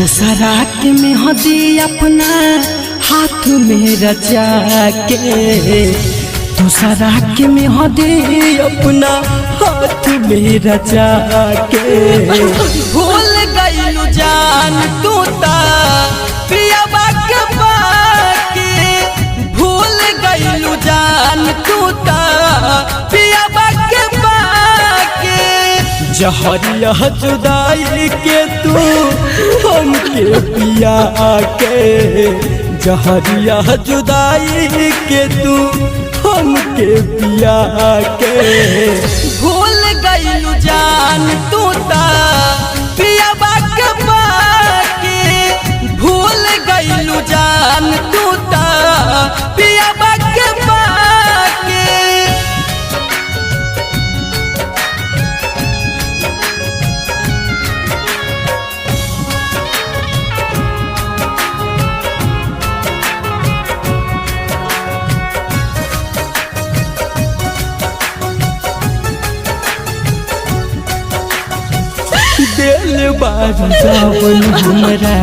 दूसरा के मेहंदी अपना हाथ में रचा के, दूसरा के मेहंदी अपना हाथ में रचा के। भूल गइलू जान तू ता पियवा के बाके, भूल गइलू जान तू ता पियवा के बाके। जहरिया जुदाई के तू हमके पिया के, जहरिया जुदाई के तू हमके पिया के। भूल गइलू जान तू ता पियवा के बाके, भूल गइलू जान तू ता पियवा के बाके। दिल बार जावन हमरा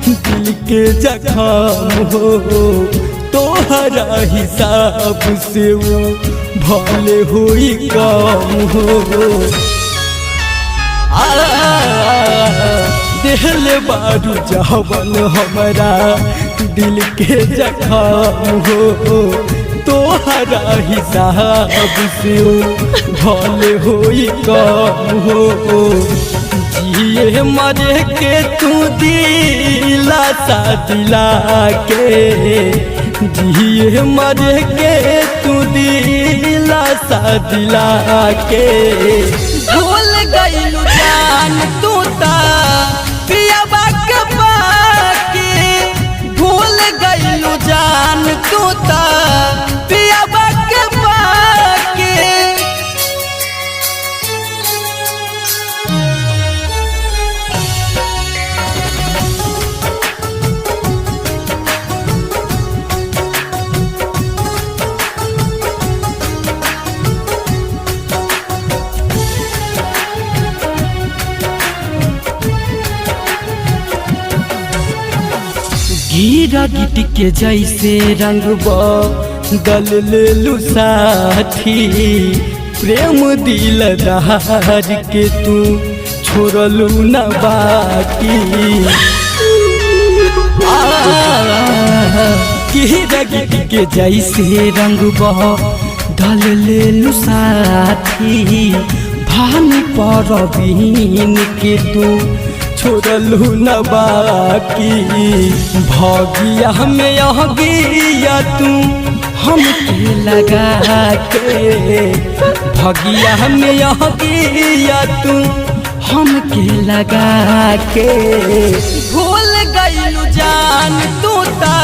दिल के जख्म हो, तोहरा हिसाब से वो भले हुई काम हो। दिल बार जावन हमरा दिल के जख्म हो, तोहरा हिसाब से भले हुई काम हो। जिए मरे के तू दिला सा दिला के, जिए मरे के तू दिला सा दिला के। भूल गइलू जान तू ता पियवा के बाके, भूल गइलू जान तू ता पियवा के बाके। हीरा गिट के जैसे रंग बदल लेलू साथी, प्रेम दिलदार के तू छोड़लू न बाकी। हीरा गिट के जैसे रंग बदल लेलू साथी, भानी परवीन के तू छोड़लू न बाकी। भगिया में यह गिया तू हमके लगा के, भगिया में यह गिया तू हमके लगा के। भूल गइलू जान तू ता